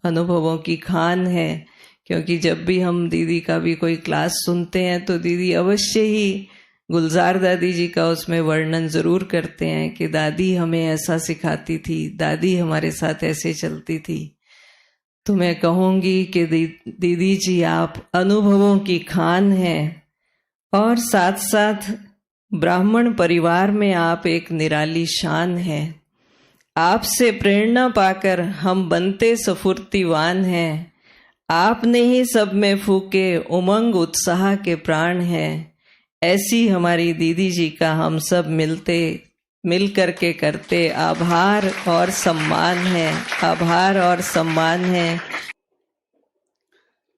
अनुभवों की खान है। क्योंकि जब भी हम दीदी का भी कोई क्लास सुनते हैं तो दीदी अवश्य ही गुलजार दादी जी का उसमें वर्णन जरूर करते हैं कि दादी हमें ऐसा सिखाती थी, दादी हमारे साथ ऐसे चलती थी। तो मैं कहूँगी कि दीदी जी आप अनुभवों की खान हैं, और साथ साथ ब्राह्मण परिवार में आप एक निराली शान हैं। आपसे प्रेरणा पाकर हम बनते सफुर्तीवान हैं। आपने ही सब में फूके उमंग उत्साह के प्राण हैं। ऐसी हमारी दीदी जी का हम सब मिल करके करते आभार और सम्मान है, आभार और सम्मान है।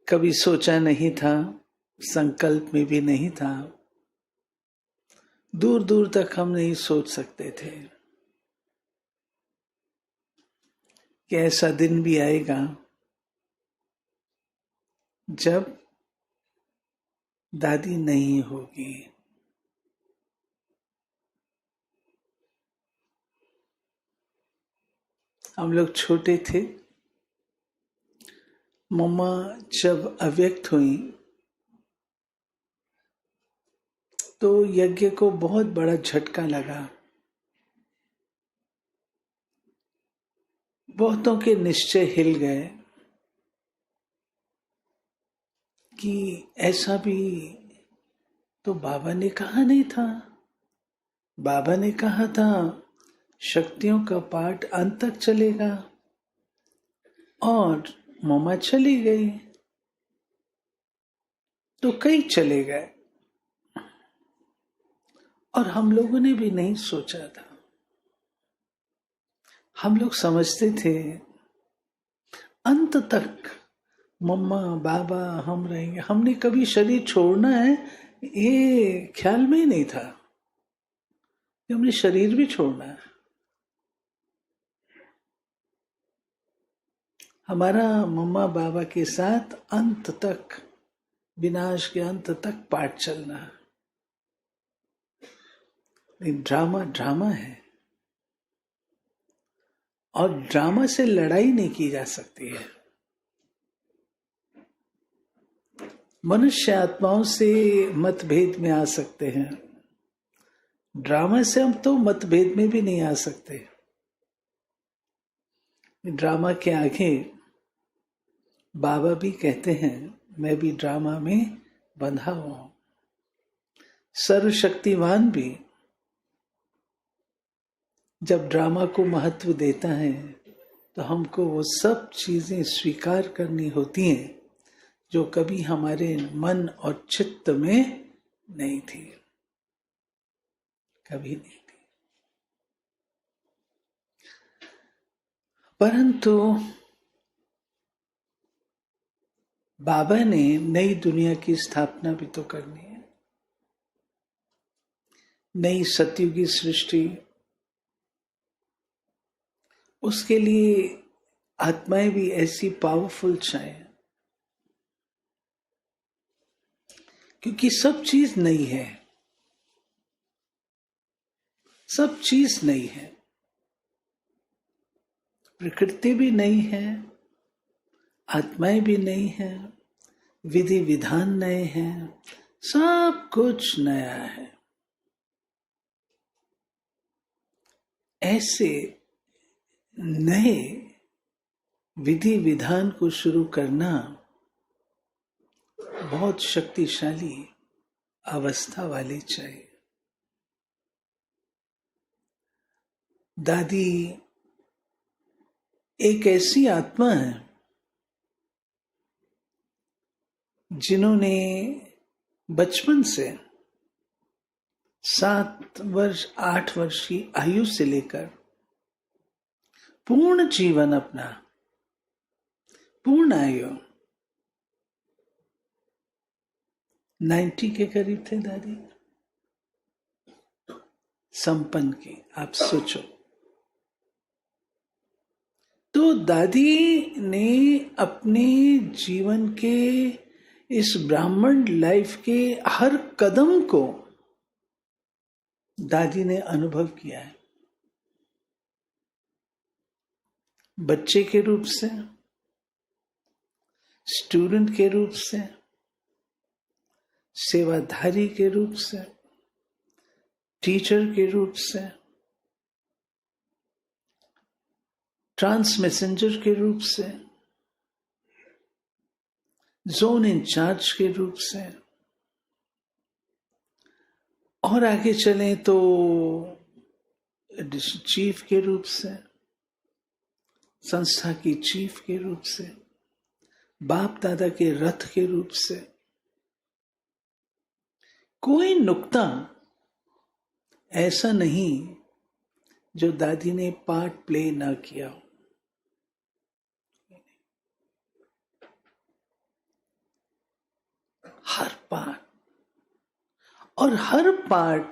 कभी सोचा नहीं था, संकल्प में भी नहीं था, दूर दूर तक हम नहीं सोच सकते थे कि ऐसा दिन भी आएगा जब दादी नहीं होगी। हम लोग छोटे थे, मम्मा जब अव्यक्त हुई तो यज्ञ को बहुत बड़ा झटका लगा। बहुतों के निश्चय हिल गए कि ऐसा भी तो बाबा ने कहा नहीं था। बाबा ने कहा था शक्तियों का पाठ अंत तक चलेगा, और मम्मा चली गई तो कई चले गए, और हम लोगों ने भी नहीं सोचा था। हम लोग समझते थे अंत तक मम्मा बाबा हम रहेंगे, हमने कभी शरीर छोड़ना है ये ख्याल में ही नहीं था कि हमने शरीर भी छोड़ना है। हमारा मम्मा बाबा के साथ अंत तक, विनाश के अंत तक पाठ चलना है। ड्रामा ड्रामा है, और ड्रामा से लड़ाई नहीं की जा सकती है। मनुष्य आत्माओं से मतभेद में आ सकते हैं, ड्रामा से हम तो मतभेद में भी नहीं आ सकते। ड्रामा के आगे बाबा भी कहते हैं मैं भी ड्रामा में बंधा हुआ हूं। सर्वशक्तिमान भी जब ड्रामा को महत्व देता है तो हमको वो सब चीजें स्वीकार करनी होती हैं जो कभी हमारे मन और चित्त में नहीं थी, कभी नहीं थी। परंतु बाबा ने नई दुनिया की स्थापना भी तो करनी है, नई सतयुगी सृष्टि। उसके लिए आत्माएं भी ऐसी पावरफुल चाहिए, क्योंकि सब चीज नई है, सब चीज नई है। प्रकृति भी नई है, आत्माएं भी नई है, विधि विधान नए हैं, सब कुछ नया है। ऐसे नए विधि विधान को शुरू करना बहुत शक्तिशाली अवस्था वाली चाहिए। दादी एक ऐसी आत्मा है जिन्होंने बचपन से 7 वर्ष 8 वर्ष की आयु से लेकर पूर्ण जीवन अपना, पूर्ण आयु 90 के करीब थे दादी, संपन्न की। आप सोचो, तो दादी ने अपने जीवन के इस ब्राह्मण लाइफ के हर कदम को दादी ने अनुभव किया है, बच्चे के रूप से, स्टूडेंट के रूप से, सेवाधारी के रूप से, टीचर के रूप से, ट्रांस मैसेंजर के रूप से, जोन इंचार्ज के रूप से, और आगे चलें तो चीफ के रूप से, संस्था की चीफ के रूप से, बाप दादा के रथ के रूप से। कोई नुक्ता ऐसा नहीं जो दादी ने पार्ट प्ले ना किया हो। हर पार्ट, और हर पार्ट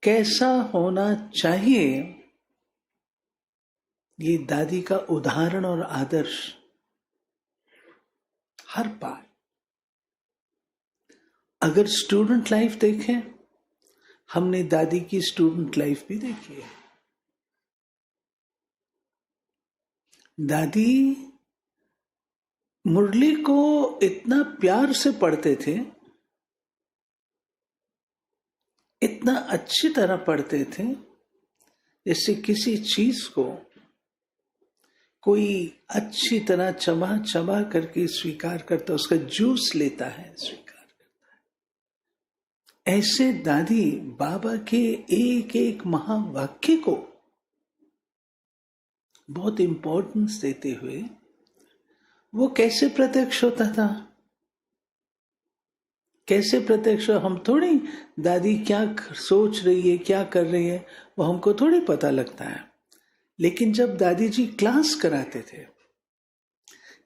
कैसा होना चाहिए, ये दादी का उदाहरण और आदर्श। हर पार्ट। अगर स्टूडेंट लाइफ देखें, हमने दादी की स्टूडेंट लाइफ भी देखी है। दादी मुरली को इतना प्यार से पढ़ते थे, इतना अच्छी तरह पढ़ते थे, जैसे किसी चीज को कोई अच्छी तरह चबा चबा करके स्वीकार करता, उसका जूस लेता है, स्वीकार करता है। ऐसे दादी बाबा के एक एक महावाक्य को बहुत इंपॉर्टेंस देते हुए, वो कैसे प्रत्यक्ष होता था, कैसे प्रत्यक्ष। हम थोड़ी दादी क्या सोच रही है, क्या कर रही है, वो हमको थोड़ी पता लगता है। लेकिन जब दादी जी क्लास कराते थे,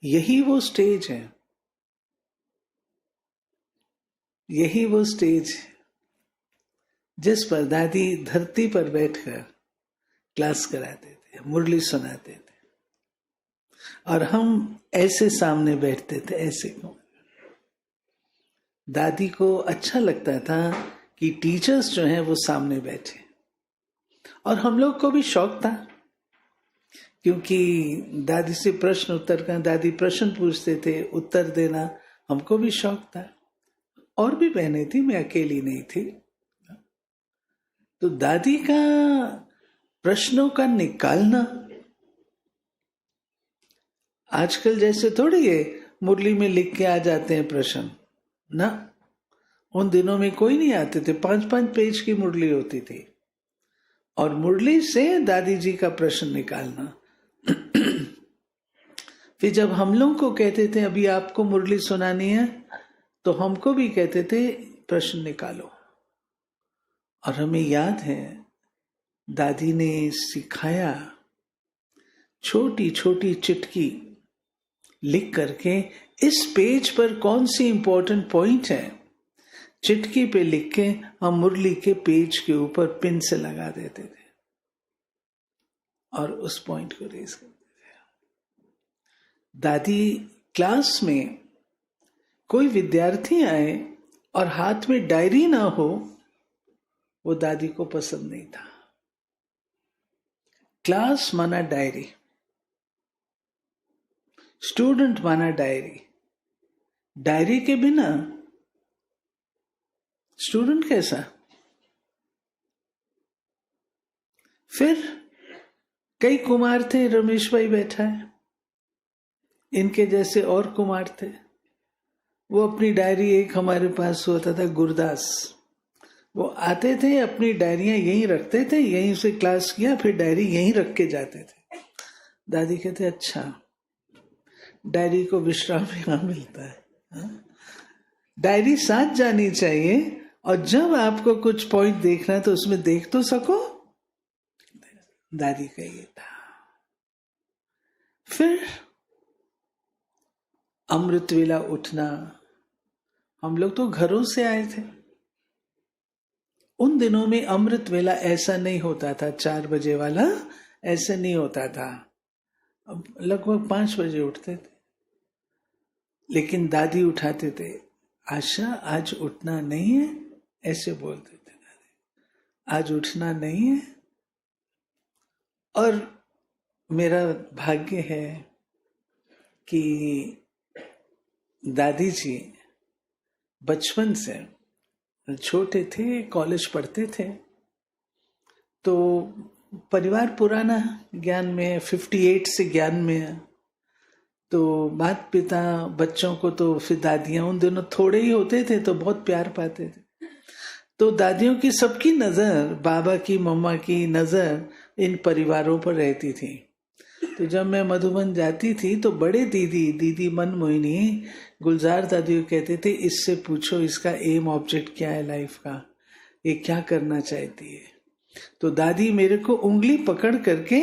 यही वो स्टेज है, यही वो स्टेज जिस पर दादी धरती पर बैठकर क्लास कराते थे, मुरली सुनाते थे, और हम ऐसे सामने बैठते थे, ऐसे को। दादी को अच्छा लगता था कि टीचर्स जो हैं वो सामने बैठे, और हम लोग को भी शौक था, क्योंकि दादी से प्रश्न उत्तर का, दादी प्रश्न पूछते थे, उत्तर देना हमको भी शौक था। और भी बहनें थी, मैं अकेली नहीं थी। तो दादी का प्रश्नों का निकालना, आजकल जैसे थोड़ी है मुरली में लिख के आ जाते हैं प्रश्न ना। उन दिनों में कोई नहीं आते थे, 5-5 पेज की मुरली होती थी, और मुरली से दादी जी का प्रश्न निकालना। फिर जब हम लोग को कहते थे अभी आपको मुरली सुनानी है, तो हमको भी कहते थे प्रश्न निकालो। और हमें याद है दादी ने सिखाया, छोटी छोटी चिटकी लिख करके, इस पेज पर कौन सी इंपॉर्टेंट पॉइंट है, चिटकी पे लिख के हम मुरली के पेज के ऊपर पिन से लगा देते थे, और उस पॉइंट को रेज करते थे। दादी क्लास में कोई विद्यार्थी आए और हाथ में डायरी ना हो, वो दादी को पसंद नहीं था। क्लास माना डायरी, स्टूडेंट माना डायरी। डायरी के बिना स्टूडेंट कैसा। फिर कई कुमार थे, रमेश भाई बैठा है, इनके जैसे और कुमार थे, वो अपनी डायरी, एक हमारे पास होता था गुरदास, वो आते थे, अपनी डायरियां यहीं रखते थे, यहीं से क्लास किया, फिर डायरी यहीं रख के जाते थे। दादी कहते अच्छा, डायरी को विश्राम यहाँ मिलता है, हाँ? डायरी साथ जानी चाहिए, और जब आपको कुछ पॉइंट देखना है तो उसमें देख तो सको। दादी का ये था। फिर अमृत वेला उठना, हम लोग तो घरों से आए थे। उन दिनों में अमृत वेला ऐसा नहीं होता था, 4 बजे वाला ऐसे नहीं होता था, लगभग 5 बजे उठते थे। लेकिन दादी उठाते थे, आशा आज उठना नहीं है, ऐसे बोलते थे दादी, आज उठना नहीं है। और मेरा भाग्य है कि दादी जी बचपन से, छोटे थे, कॉलेज पढ़ते थे, तो परिवार पुराना ज्ञान में, 58 से ज्ञान में है, तो माता पिता बच्चों को, तो फिर दादियां, उन दोनों थोड़े ही होते थे तो बहुत प्यार पाते थे। तो दादियों की सबकी नज़र, बाबा की, मम्मा की नज़र इन परिवारों पर रहती थी। तो जब मैं मधुबन जाती थी तो बड़े दीदी मनमोहिनी गुलजार दादी को कहते थे, इससे पूछो इसका एम ऑब्जेक्ट क्या है लाइफ का, ये क्या करना चाहती है। तो दादी मेरे को उंगली पकड़ करके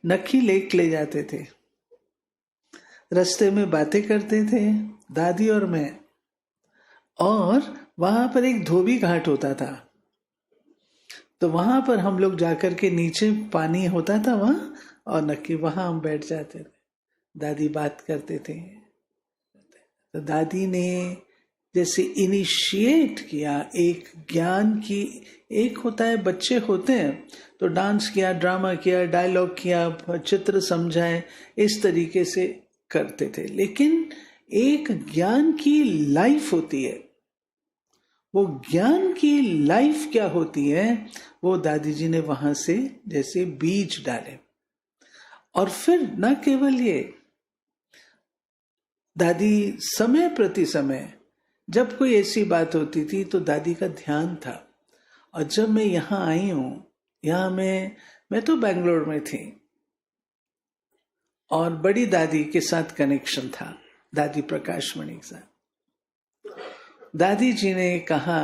नखी लेक ले जाते थे, रास्ते में बातें करते थे दादी और मैं, और वहां पर एक धोबी घाट होता था, तो वहां पर हम लोग जाकर के, नीचे पानी होता था वहां, और नक्की वहां हम बैठ जाते थे, दादी बात करते थे। तो दादी ने जैसे इनिशिएट किया एक ज्ञान की, एक होता है बच्चे होते हैं तो डांस किया, ड्रामा किया, डायलॉग किया, चित्र समझाए, इस तरीके से करते थे, लेकिन एक ज्ञान की लाइफ होती है। वो ज्ञान की लाइफ क्या होती है, वो दादी जी ने वहां से जैसे बीज डाले। और फिर न केवल ये, दादी समय प्रति समय जब कोई ऐसी बात होती थी तो दादी का ध्यान था। और जब मैं यहाँ आई हूं, यहाँ मैं तो बेंगलोर में थी, और बड़ी दादी के साथ कनेक्शन था, दादी प्रकाश मणि के साथ। दादी जी ने कहा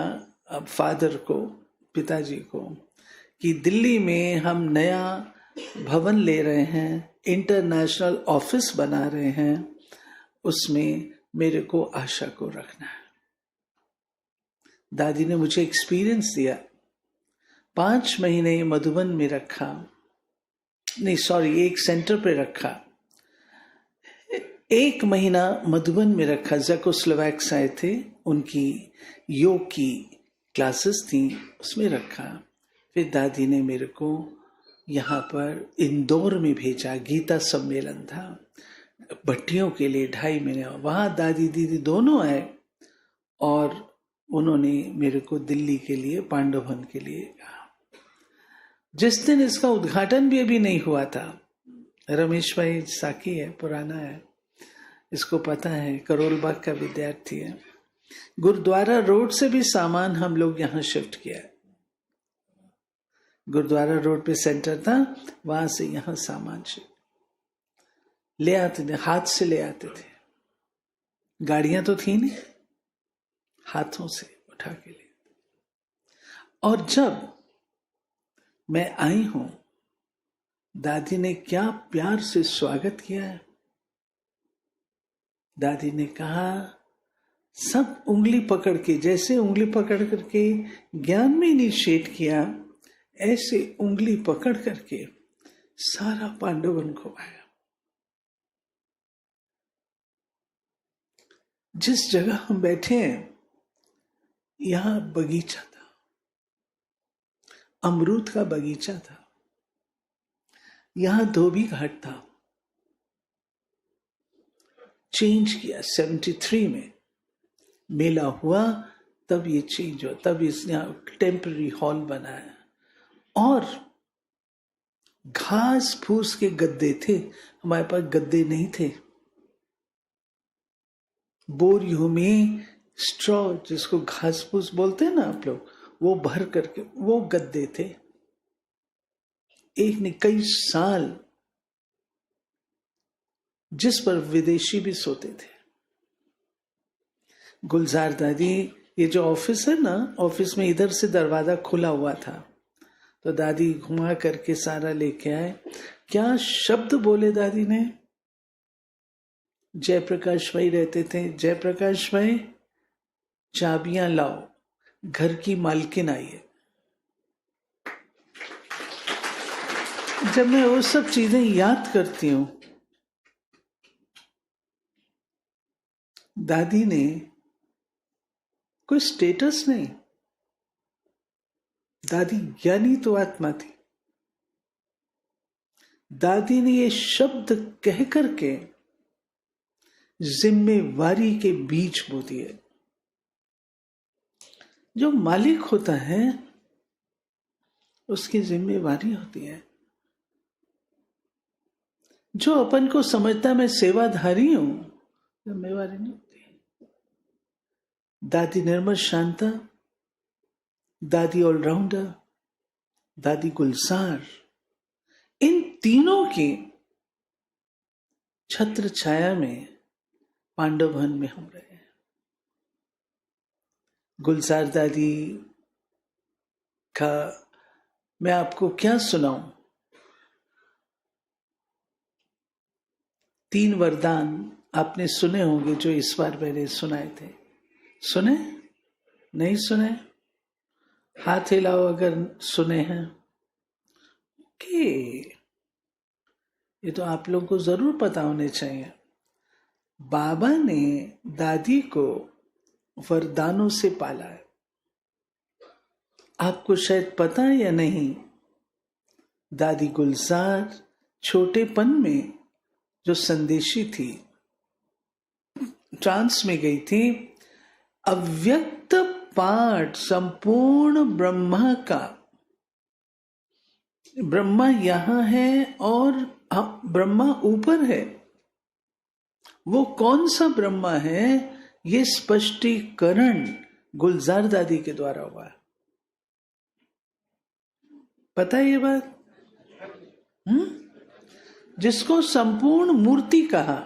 अब फादर को, पिताजी को, कि दिल्ली में हम नया भवन ले रहे हैं, इंटरनेशनल ऑफिस बना रहे हैं, उसमें मेरे को आशा को रखना है। दादी ने मुझे एक्सपीरियंस दिया, 5 महीने मधुबन में रखा, नहीं सॉरी, एक सेंटर पे रखा, 1 महीना मधुबन में रखा। ज़ेकोस्लोवाक्स आए थे, उनकी योग की क्लासेस थी, उसमें रखा। फिर दादी ने मेरे को यहाँ पर इंदौर में भेजा, गीता सम्मेलन था, भट्टियों के लिए 2.5 महीने, वहाँ दादी दीदी दोनों आए, और उन्होंने मेरे को दिल्ली के लिए, पांडववन के लिए कहा। जिस दिन इसका उद्घाटन भी अभी नहीं हुआ था, रमेश भाई साकी है, पुराना है, इसको पता है, करोल बाग का विद्यार्थी है, गुरुद्वारा रोड से भी सामान हम लोग यहाँ शिफ्ट किया। गुरुद्वारा रोड पे सेंटर था, वहां से यहाँ सामान शिफ्ट ले आते थे, हाथ से ले आते थे, गाड़ियां तो थी नहीं, हाथों से उठा के ले। और जब मैं आई हूं, दादी ने क्या प्यार से स्वागत किया है। दादी ने कहा, सब उंगली पकड़ के, जैसे उंगली पकड़ करके ज्ञान में इनिशिएट किया, ऐसे उंगली पकड़ करके सारा पांडवन घुमाया। जिस जगह हम बैठे हैं, यहां बगीचा था, अमरूद का बगीचा था, यहां धोबी घाट था। चेंज किया 73 में, मेला हुआ तब ये चेंज हुआ, तब इसने टेम्पररी हॉल बनाया, और घास फूस के गद्दे थे, हमारे पास गद्दे नहीं थे। बोरियों में स्ट्रॉ, जिसको घास फूस बोलते हैं ना आप लोग, वो भर करके वो गद्दे थे। एक ने कई साल, जिस पर विदेशी भी सोते थे। गुलजार दादी, ये जो ऑफिस है ना, ऑफिस में इधर से दरवाजा खुला हुआ था, तो दादी घुमा करके सारा लेके आए। क्या शब्द बोले दादी ने। जयप्रकाश भाई रहते थे, जयप्रकाश भाई चाबियां लाओ, घर की मालकिन आई है। जब मैं वो सब चीजें याद करती हूं, दादी ने कोई स्टेटस नहीं, दादी ज्ञानी तो आत्मा थी। दादी ने ये शब्द कह करके जिम्मेवारी के बीज बो दिए। जो मालिक होता है उसकी जिम्मेवारी होती है। जो अपन को समझता मैं सेवाधारी हूं, जिम्मेवारी नहीं होती। दादी निर्मल शांता, दादी ऑलराउंडर, दादी गुलजार, इन तीनों की छत्र छाया में पांडव वन में हम रहे हैं। गुलजार दादी का मैं आपको क्या सुनाऊं। 3 वरदान आपने सुने होंगे जो इस बार मैंने सुनाए थे। सुने? नहीं सुने? हाथ हिलाओ अगर सुने हैं। ओके, ये तो आप लोगों को जरूर पता होने चाहिए। बाबा ने दादी को वरदानों से पाला है। आपको शायद पता है या नहीं, दादी गुलजार छोटेपन में जो संदेशी थी, ट्रांस में गई थी। अव्यक्त पाठ संपूर्ण ब्रह्मा का, ब्रह्मा यहां है और ब्रह्मा ऊपर है। वो कौन सा ब्रह्मा है, ये स्पष्टीकरण गुलजार दादी के द्वारा हुआ है। पता है ये बात? जिसको संपूर्ण मूर्ति कहा,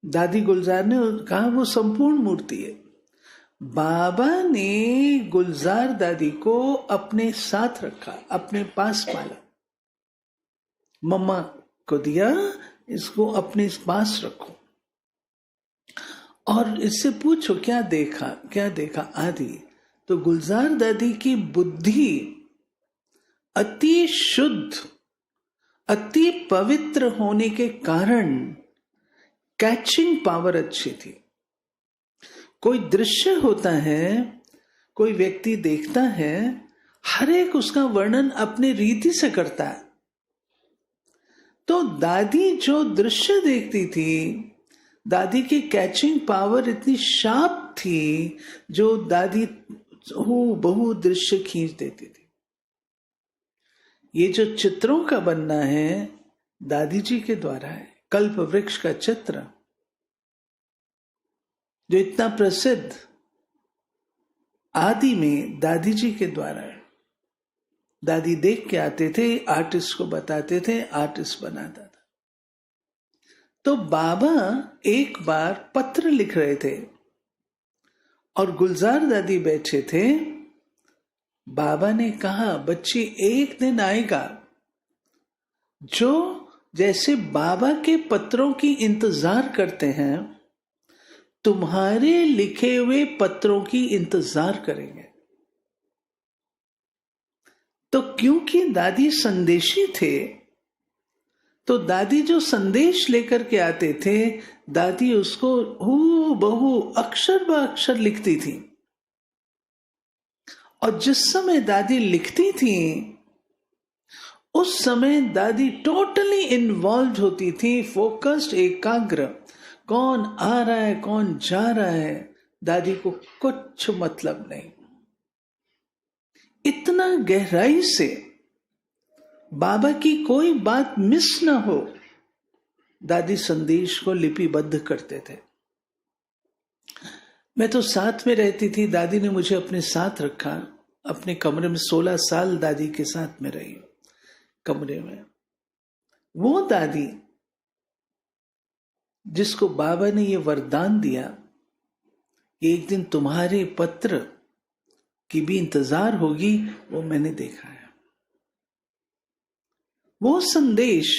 दादी गुलजार ने कहा वो संपूर्ण मूर्ति है। बाबा ने गुलजार दादी को अपने साथ रखा, अपने पास पाला। मम्मा को दिया, इसको अपने पास रखो और इससे पूछो क्या देखा, क्या देखा आदि। तो गुलजार दादी की बुद्धि अति शुद्ध, अति पवित्र होने के कारण कैचिंग पावर अच्छी थी। कोई दृश्य होता है, कोई व्यक्ति देखता है, हर एक उसका वर्णन अपनी रीति से करता है। तो दादी जो दृश्य देखती थी, दादी की कैचिंग पावर इतनी शार्प थी, जो दादी बहु दृश्य खींच देती थी। ये जो चित्रों का बनना है दादी जी के द्वारा है। कल्प वृक्ष का चित्र जो इतना प्रसिद्ध, आदि में दादी जी के द्वारा है। दादी देख के आते थे, आर्टिस्ट को बताते थे, आर्टिस्ट बनाता था। तो बाबा एक बार पत्र लिख रहे थे और गुलजार दादी बैठे थे। बाबा ने कहा, बच्ची एक दिन आएगा जो जैसे बाबा के पत्रों की इंतजार करते हैं, तुम्हारे लिखे हुए पत्रों की इंतजार करेंगे। तो क्योंकि दादी संदेशी थे, तो दादी जो संदेश लेकर के आते थे, दादी उसको हूबहू अक्षर ब अक्षर लिखती थी। और जिस समय दादी लिखती थी, उस समय दादी टोटली इन्वॉल्व होती थी, फोकस्ड, एकाग्र। कौन आ रहा है, कौन जा रहा है, दादी को कुछ मतलब नहीं। इतना गहराई से बाबा की कोई बात मिस ना हो, दादी संदेश को लिपिबद्ध करते थे। मैं तो साथ में रहती थी, दादी ने मुझे अपने साथ रखा। अपने कमरे में 16 साल दादी के साथ में रही कमरे में। वो दादी जिसको बाबा ने ये वरदान दिया कि एक दिन तुम्हारे पत्र की भी इंतजार होगी, वो मैंने देखा है। वो संदेश,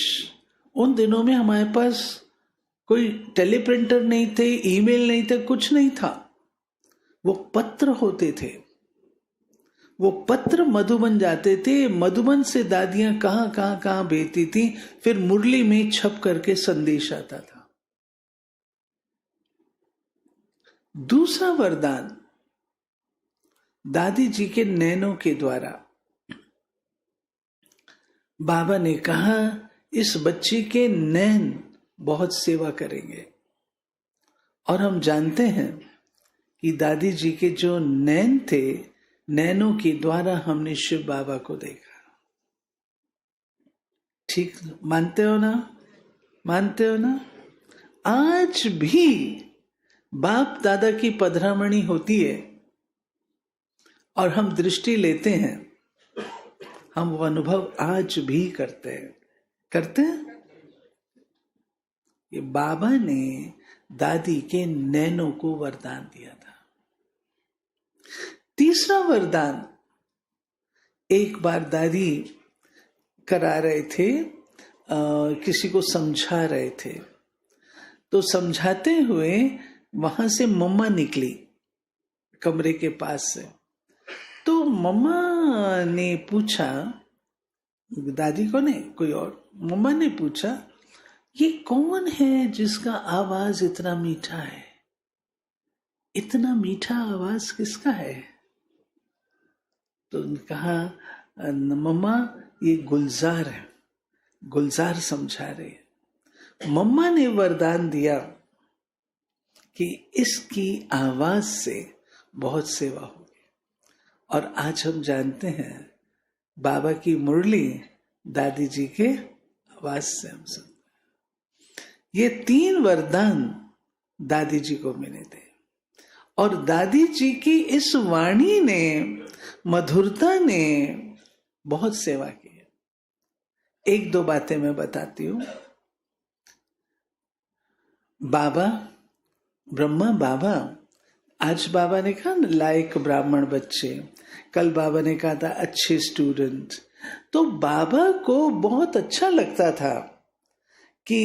उन दिनों में हमारे पास कोई टेलीप्रिंटर नहीं थे, ईमेल नहीं थे, कुछ नहीं था। वो पत्र होते थे। वो पत्र मधुबन जाते थे, मधुबन से दादियां कहां भेजती थी, फिर मुरली में छप करके संदेश आता था। दूसरा वरदान दादी जी के नैनों के द्वारा। बाबा ने कहा, इस बच्ची के नैन बहुत सेवा करेंगे। और हम जानते हैं कि दादी जी के जो नैन थे, नैनों के द्वारा हमने शिव बाबा को देखा। ठीक मानते हो ना? मानते हो ना? आज भी बाप दादा की पधरामणि होती है और हम दृष्टि लेते हैं, हम वो अनुभव आज भी करते हैं। ये बाबा ने दादी के नैनों को वरदान दिया था। तीसरा वरदान, एक बार दादी करा रहे थे, किसी को समझा रहे थे, तो समझाते हुए वहां से मम्मा निकली कमरे के पास से। तो मम्मा ने पूछा, दादी को नहीं, कोई और, मम्मा ने पूछा, ये कौन है जिसका आवाज इतना मीठा है? इतना मीठा आवाज किसका है? तो उन्होंने कहा, मम्मा ये गुलजार है। गुलजार समझा रहे। मम्मा ने वरदान दिया कि इसकी आवाज से बहुत सेवा होगी। और आज हम जानते हैं बाबा की मुरली दादी जी के आवाज से हम सुनते हैं। ये 3 वरदान दादी जी को मिले थे और दादी जी की इस वाणी ने, मधुरता ने बहुत सेवा की है। 1-2 बातें मैं बताती हूं। बाबा, ब्रह्मा बाबा, आज बाबा ने कहा लायक ब्राह्मण बच्चे, कल बाबा ने कहा था अच्छे स्टूडेंट। तो बाबा को बहुत अच्छा लगता था कि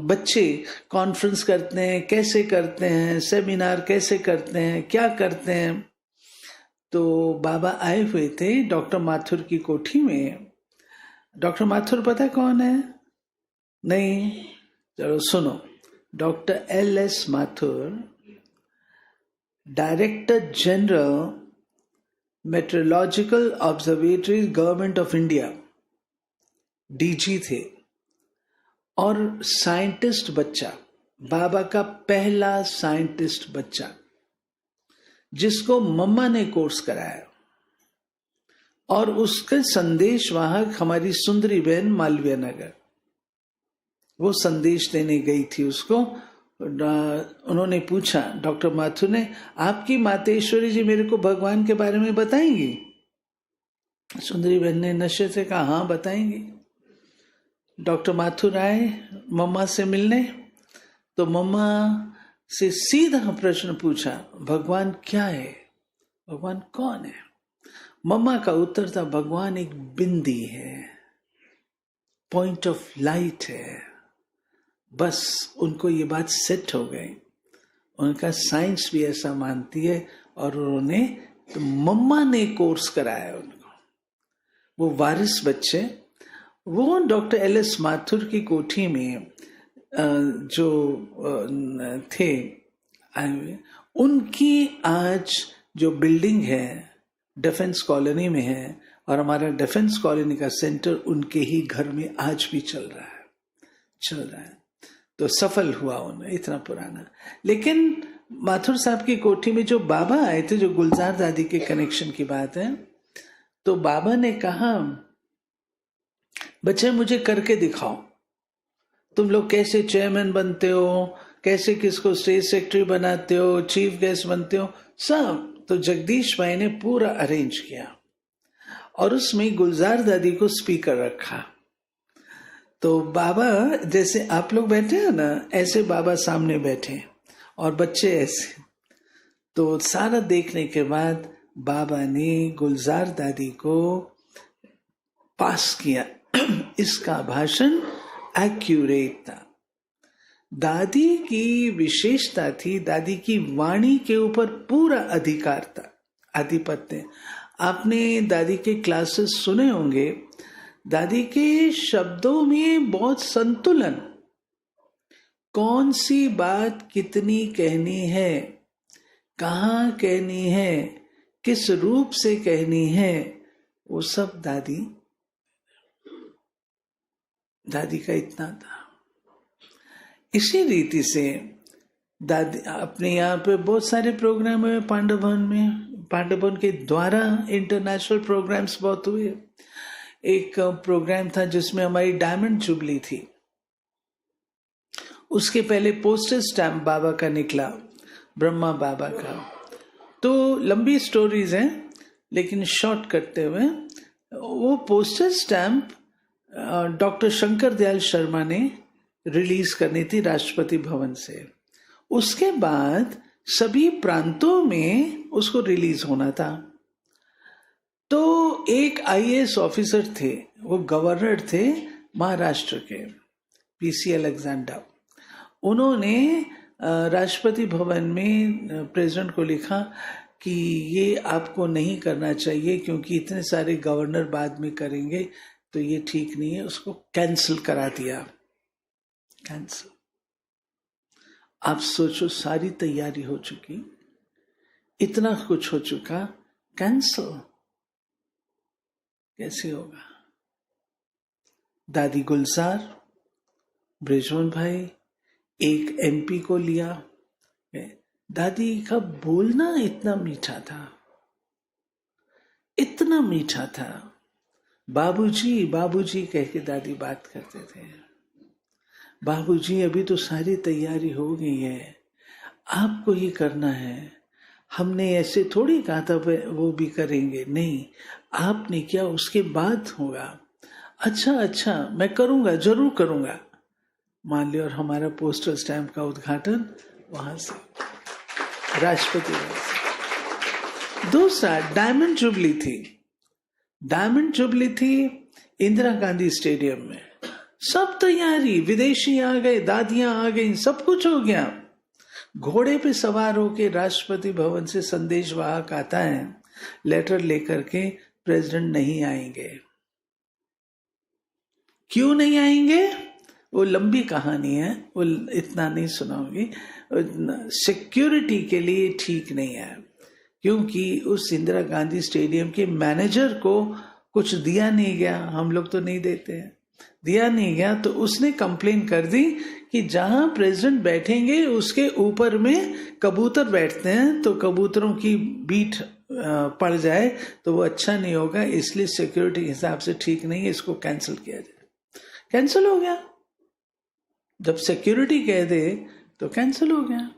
बच्चे कॉन्फ्रेंस करते हैं, कैसे करते हैं, सेमिनार कैसे करते हैं, क्या करते हैं। तो बाबा आए हुए थे डॉक्टर माथुर की कोठी में। डॉक्टर माथुर पता कौन है? नहीं? चलो सुनो। Doctor LS Mathur, director general meteorological observatory government of India, DG थे। और साइंटिस्ट बच्चा, बाबा का पहला साइंटिस्ट बच्चा, जिसको मम्मा ने कोर्स कराया। और उसके संदेश वाहक हमारी सुंदरी बहन मालवीय नगर, वो संदेश देने गई थी उसको। उन्होंने पूछा, डॉक्टर माथुर ने, आपकी मातेश्वरी जी मेरे को भगवान के बारे में बताएंगी? सुंदरी बहन ने नशे से कहा, हाँ बताएंगी। डॉक्टर माथुर आए मम्मा से मिलने, तो मम्मा से सीधा प्रश्न पूछा, भगवान क्या है? भगवान कौन है? मम्मा का उत्तर था, भगवान एक बिंदी है, पॉइंट ऑफ लाइट है। बस उनको ये बात सेट हो गई। उनका साइंस भी ऐसा मानती है। और उन्होंने, तो मम्मा ने कोर्स कराया उनको। वो वारिस बच्चे, वो डॉक्टर LS माथुर की कोठी में जो थे, उनकी आज जो बिल्डिंग है डिफेंस कॉलोनी में है, और हमारा डिफेंस कॉलोनी का सेंटर उनके ही घर में आज भी चल रहा है। तो सफल हुआ उन्हें, इतना पुराना। लेकिन माथुर साहब की कोठी में जो बाबा आए थे, जो गुलजार दादी के कनेक्शन की बात है, तो बाबा ने कहा, बच्चे मुझे करके दिखाओ, तुम लोग कैसे चेयरमैन बनते हो, कैसे किसको स्टेट सेक्रेटरी बनाते हो, चीफ गेस्ट बनते हो, सब। तो जगदीश भाई ने पूरा अरेंज किया और उसमें गुलजार दादी को स्पीकर रखा। तो बाबा जैसे आप लोग बैठे हैं ना, ऐसे बाबा सामने बैठे और बच्चे ऐसे। तो सारा देखने के बाद बाबा ने गुलजार दादी को पास किया। इसका भाषण एक्यूरेट था। दादी की विशेषता थी, दादी की वाणी के ऊपर पूरा अधिकार था, आधिपत्य। आपने दादी के क्लासेस सुने होंगे, दादी के शब्दों में बहुत संतुलन, कौन सी बात कितनी कहनी है, कहाँ कहनी है, किस रूप से कहनी है, वो सब दादी का इतना था। इसी रीति से दादी अपने यहाँ पे बहुत सारे प्रोग्राम हुए पांडव भवन में, पांडव भवन के द्वारा इंटरनेशनल प्रोग्राम्स बहुत हुए। एक प्रोग्राम था जिसमें हमारी डायमंड जुबली थी, उसके पहले पोस्टर स्टैम्प बाबा का निकला, ब्रह्मा बाबा का। तो लंबी स्टोरीज हैं लेकिन शॉर्ट करते हुए, वो poster stamp doctor Shankar Dayal Sharma ने रिलीज करनी थी राष्ट्रपति भवन से। उसके बाद सभी प्रांतों में उसको रिलीज होना था। तो एक आईएएस ऑफिसर थे, वो गवर्नर थे महाराष्ट्र के, पीसी अलेक्जेंडर। उन्होंने राष्ट्रपति भवन में प्रेसिडेंट को लिखा कि ये आपको नहीं करना चाहिए क्योंकि इतने सारे गवर्नर बाद में करेंगे तो ये ठीक नहीं है, उसको कैंसिल करा दिया। कैंसिल। आप सोचो, सारी तैयारी हो चुकी, इतना कुछ हो चुका, कैंसिल कैसे होगा? दादी गुलजार, ब्रिजमोहन भाई, एक एमपी को लिया। दादी का बोलना इतना मीठा था, इतना मीठा था। बाबूजी बाबूजी कह के दादी बात करते थे। बाबूजी अभी तो सारी तैयारी हो गई है, आपको ही करना है। हमने ऐसे थोड़ी कहा था वो भी करेंगे, नहीं, आपने किया उसके बाद होगा। अच्छा मैं करूंगा, जरूर करूंगा, मान लिया। और हमारा पोस्टर स्टैम्प का उद्घाटन वहां से, राष्ट्रपति से। दूसरा डायमंड जुबली थी। डायमंड जुबली थी इंदिरा गांधी स्टेडियम में, सब तैयारी, विदेशी आ गए, दादियां आ गई, सब कुछ हो गया। घोड़े पे सवार होके राष्ट्रपति भवन से संदेशवाहक आता है लेटर लेकर के, प्रेसिडेंट नहीं आएंगे। क्यों नहीं आएंगे? वो लंबी कहानी है, वो इतना नहीं सुनाऊंगी। सिक्योरिटी के लिए ठीक नहीं है, क्योंकि उस इंदिरा गांधी स्टेडियम के मैनेजर को कुछ दिया नहीं गया। हम लोग तो नहीं देते हैं, दिया नहीं गया। तो उसने कंप्लेन कर दी कि जहां प्रेसिडेंट बैठेंगे उसके ऊपर में कबूतर बैठते हैं, तो कबूतरों की बीट पड़ जाए तो वो अच्छा नहीं होगा, इसलिए सिक्योरिटी के हिसाब से ठीक नहीं है, इसको कैंसिल किया जाए। कैंसिल हो गया। जब सिक्योरिटी कह दे तो कैंसिल हो गया।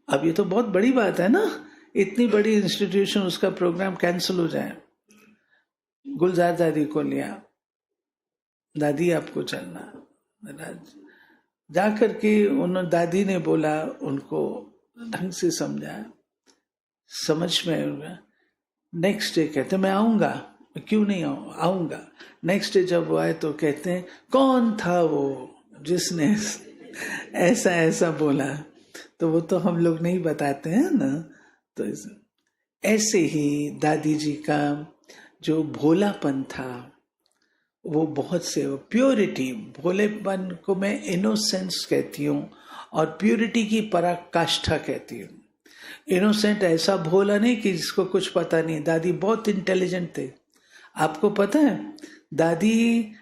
अब ये तो बहुत बड़ी बात है ना, इतनी बड़ी इंस्टीट्यूशन, उसका प्रोग्राम कैंसिल हो जाए। गुलजार दादी को लिया, दादी आपको चलना। जा करके उन्होंने, दादी ने बोला, उनको ढंग से समझाया, समझ में आएगा। नेक्स्ट डे कहते मैं आऊंगा, क्यों नहीं आऊंगा। नेक्स्ट डे जब वो आए तो कहते हैं कौन था वो जिसने ऐसा ऐसा बोला। तो वो तो हम लोग नहीं बताते हैं ना। तो ऐसे ही दादी जी का जो भोलापन था, वो बहुत से, प्योरिटी, भोलेपन को मैं इनोसेंस कहती हूँ और प्योरिटी की पराकाष्ठा कहती हूँ। इनोसेंट ऐसा भोला नहीं कि जिसको कुछ पता नहीं। दादी बहुत इंटेलिजेंट थे। आपको पता है, दादी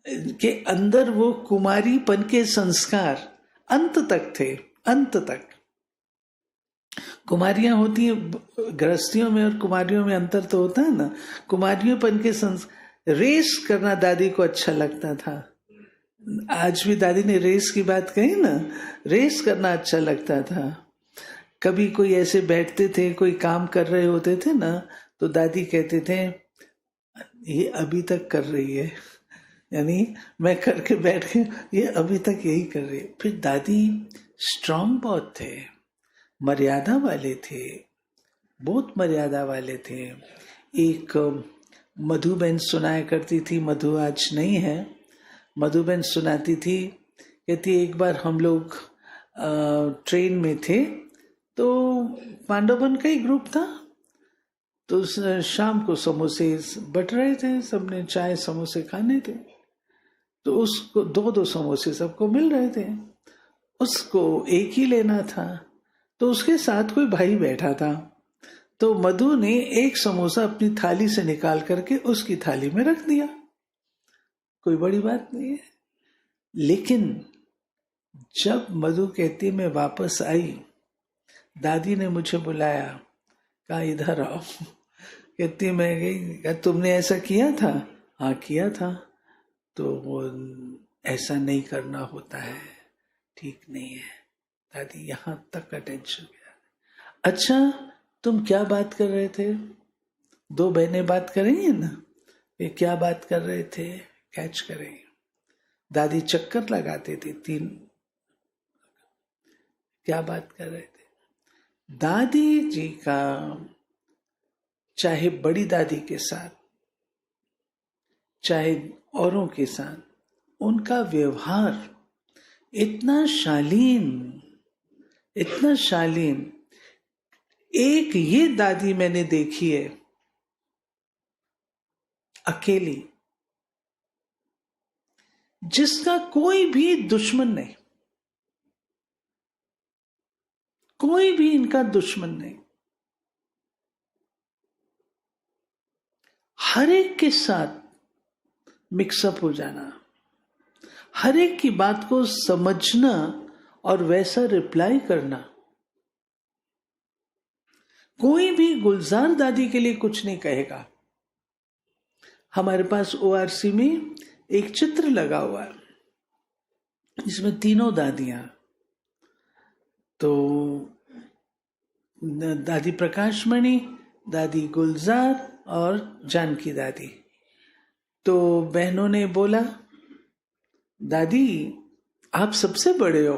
के अंदर वो कुमारीपन के संस्कार अंत तक थे, अंत तक। कुमारियां होती हैं गृहस्थियों में और कुमारियों में अंतर तो होता है ना। कुमारियोंपन के रेस करना दादी को अच्छा लगता था। आज भी दादी ने रेस की बात कही ना, रेस करना अच्छा लगता था। कभी कोई ऐसे बैठते थे, कोई काम कर रहे होते थे ना, तो दादी कहते थे ये अभी तक कर रही है, यानी मैं करके बैठ के, ये अभी तक यही कर रही है। फिर दादी स्ट्रांग बहुत थे, मर्यादा वाले थे, बहुत मर्यादा वाले थे। एक मधुबेन सुनाया करती थी, मधु आज नहीं है, मधुबेन सुनाती थी, कहती एक बार हम लोग ट्रेन में थे, तो पांडवन का ही ग्रुप था, तो शाम को समोसे बट रहे थे, सबने चाय समोसे खाने थे, तो उसको दो दो समोसे सबको मिल रहे थे, उसको एक ही लेना था। तो उसके साथ कोई भाई बैठा था, तो मधु ने एक समोसा अपनी थाली से निकाल करके उसकी थाली में रख दिया। कोई बड़ी बात नहीं है, लेकिन जब मधु कहती मैं वापस आई, दादी ने मुझे बुलाया, कहा इधर आओ। कहती मैं गई, कहा तुमने ऐसा किया था? हाँ किया था। तो वो ऐसा नहीं करना होता है, ठीक नहीं है। दादी यहाँ तक अटेंशन गया। अच्छा तुम क्या बात कर रहे थे? दो बहनें बात करेंगे ना, ये क्या बात कर रहे थे, कैच करेंगे। दादी चक्कर लगाते थे, तीन क्या बात कर रहे थे। दादी जी का चाहे बड़ी दादी के साथ चाहे औरों के साथ, उनका व्यवहार इतना शालीन, इतना शालीन। एक ये दादी मैंने देखी है अकेली, जिसका कोई भी दुश्मन नहीं, कोई भी इनका दुश्मन नहीं। हर एक के साथ मिक्सअप हो जाना, हर एक की बात को समझना और वैसा रिप्लाई करना। कोई भी गुलजार दादी के लिए कुछ नहीं कहेगा। हमारे पास ओआरसी में एक चित्र लगा हुआ है जिसमें तीनों दादियां, तो दादी प्रकाशमणि, दादी गुलजार और जानकी दादी। तो बहनों ने बोला दादी आप सबसे बड़े हो?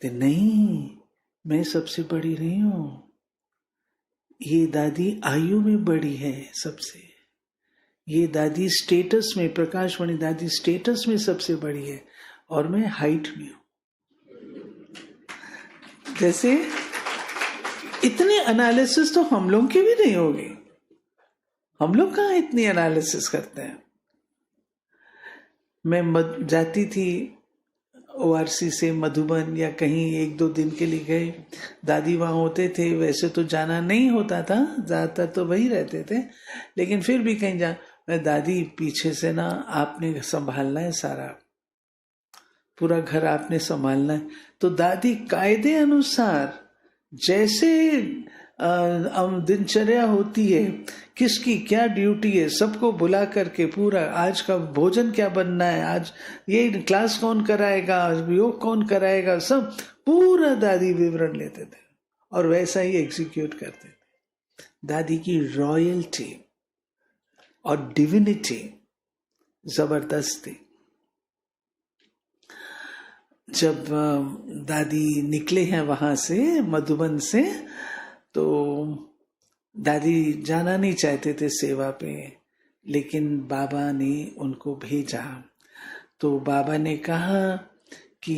नहीं मैं सबसे बड़ी नहीं हूं, ये दादी आयु में बड़ी है सबसे, ये दादी स्टेटस में, प्रकाशमणि दादी स्टेटस में सबसे बड़ी है और मैं हाइट में हूं। जैसे इतने एनालिसिस तो हम लोग के भी नहीं होंगे, हम लोग कहाँ इतनी एनालिसिस करते हैं। मैं जाती थी ओआरसी से मधुबन या कहीं एक दो दिन के लिए गए, दादी वहाँ होते थे। वैसे तो जाना नहीं होता था, ज़्यादातर तो वही रहते थे, लेकिन फिर भी कहीं जा, मैं दादी पीछे से ना आपने संभालना है, सारा पूरा घर आपने संभालना है। तो दादी कायदे अनुसार जैसे दिनचर्या होती है, किसकी क्या ड्यूटी है, सबको बुला करके पूरा आज का भोजन क्या बनना है, आज ये क्लास कौन कराएगा, योग कौन कराएगा, सब पूरा दादी विवरण लेते थे और वैसा ही एग्जीक्यूट करते थे। दादी की रॉयल्टी और डिविनिटी जबरदस्त थी। जब दादी निकले हैं वहां से, मधुबन से, तो दादी जाना नहीं चाहते थे सेवा पे, लेकिन बाबा ने उनको भेजा। तो बाबा ने कहा कि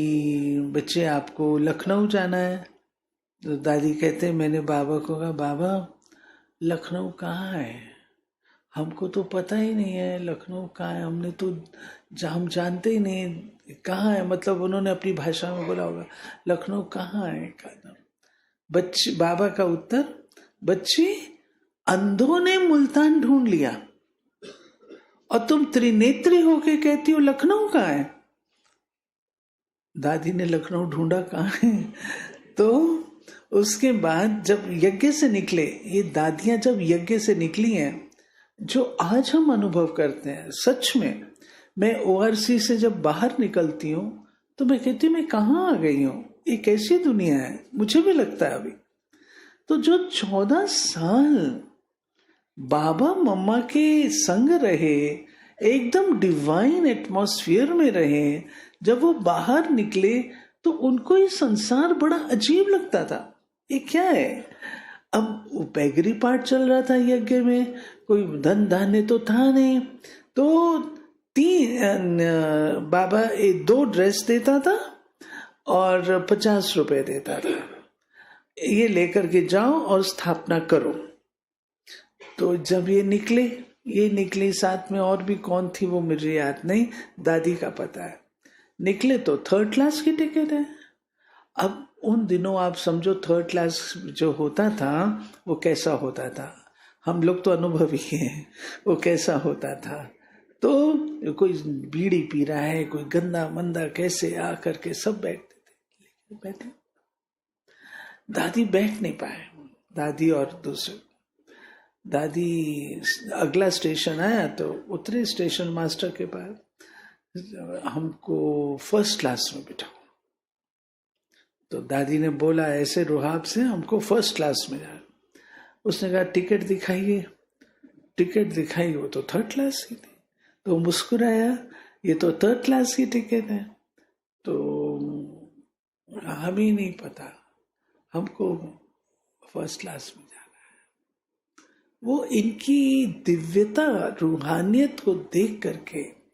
बच्चे आपको लखनऊ जाना है। तो दादी कहते, मैंने बाबा को कहा बाबा लखनऊ कहाँ है, हमको तो पता ही नहीं है लखनऊ कहाँ है, हमने तो हम जानते ही नहीं कहाँ है। मतलब उन्होंने अपनी भाषा में बोला होगा लखनऊ कहाँ है। बच्चे, बाबा का उत्तर, बच्चे अंधों ने मुल्तान ढूंढ लिया और तुम त्रिनेत्री होके कहती हो लखनऊ कहाँ है। दादी ने लखनऊ ढूंढा कहाँ है। तो उसके बाद जब यज्ञ से निकले, ये दादियां जब यज्ञ से निकली हैं, जो आज हम अनुभव करते हैं, सच में मैं ओआरसी से जब बाहर निकलती हूँ तो मैं कहती हूँ मैं कहाँ आ गई हूँ, ये कैसी दुनिया है, मुझे भी लगता है अभी। तो जो 14 साल बाबा मम्मा के संग रहे, एकदम डिवाइन एटमॉस्फेयर में रहे, जब वो बाहर निकले तो उनको ये संसार बड़ा अजीब लगता था। ये क्या है? अब वो पैगरी पाठ चल रहा था यज्ञ में, कोई धन धान्य तो था नहीं, तो बाबा 2 ड्रेस देता था और 50 रुपए देता था, ये लेकर के जाओ और स्थापना करो। तो जब ये निकले साथ में और भी कौन थी वो मुझे याद नहीं, दादी का पता है। निकले तो 3rd क्लास की टिकट है। अब उन दिनों आप समझो 3rd क्लास जो होता था वो कैसा होता था, हम लोग तो अनुभवी हैं, वो कैसा होता था। तो कोई बीड़ी पी रहा है, कोई गंदा मंदा कैसे आ करके सब बैठते थे, लेकिन बैठे दादी बैठ नहीं पाए। दादी और दूसरे दादी अगला स्टेशन आया तो उतरे स्टेशन मास्टर के पास, हमको फर्स्ट क्लास में बिठाओ। तो दादी ने बोला ऐसे रुहाब से, हमको फर्स्ट क्लास में जाना। उसने कहा टिकट दिखाइए। टिकट दिखाई, वो तो थर्ड क्लास की थी। तो मुस्कुराया, ये तो थर्ड क्लास की टिकट है। तो हमें नहीं पता, हमको फर्स्ट क्लास में जाना है। वो इनकी दिव्यता, रूहानियत को देख करके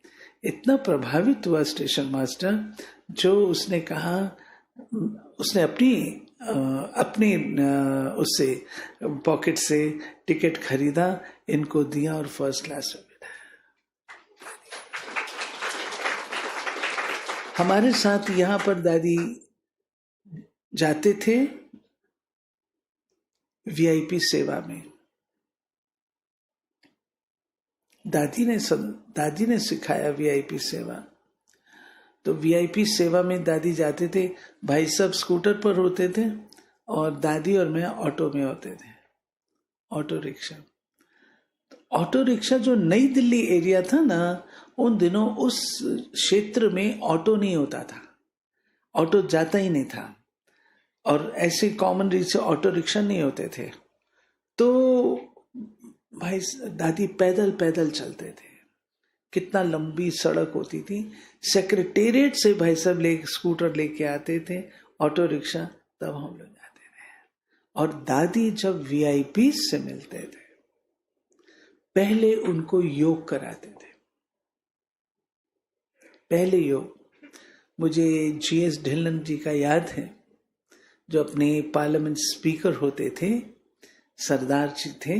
इतना प्रभावित हुआ स्टेशन मास्टर, जो उसने कहा, उसने अपनी उससे पॉकेट से टिकट खरीदा, इनको दिया और फर्स्ट क्लास में बैठाया। हमारे साथ यहाँ पर दादी जाते थे वीआईपी सेवा में। दादी ने सिखाया वीआईपी सेवा। तो वीआईपी सेवा में दादी जाते थे, भाई सब स्कूटर पर होते थे और दादी और मैं ऑटो में होते थे, ऑटो रिक्शा। ऑटो रिक्शा जो नई दिल्ली एरिया था ना, उन दिनों उस क्षेत्र में ऑटो नहीं होता था, ऑटो जाता ही नहीं था, और ऐसे कॉमन रीच से ऑटो रिक्शा नहीं होते थे। तो भाई दादी पैदल पैदल चलते थे। कितना लंबी सड़क होती थी। सेक्रेटेरिएट से भाई साहब स्कूटर लेके आते थे, ऑटो रिक्शा, तब हम लोग जाते थे। और दादी जब वीआईपी से मिलते थे, पहले उनको योग कराते थे। पहले योग मुझे जीएस ढिल्लन जी का याद है, जो अपने पार्लियामेंट स्पीकर होते थे, सरदार जी थे।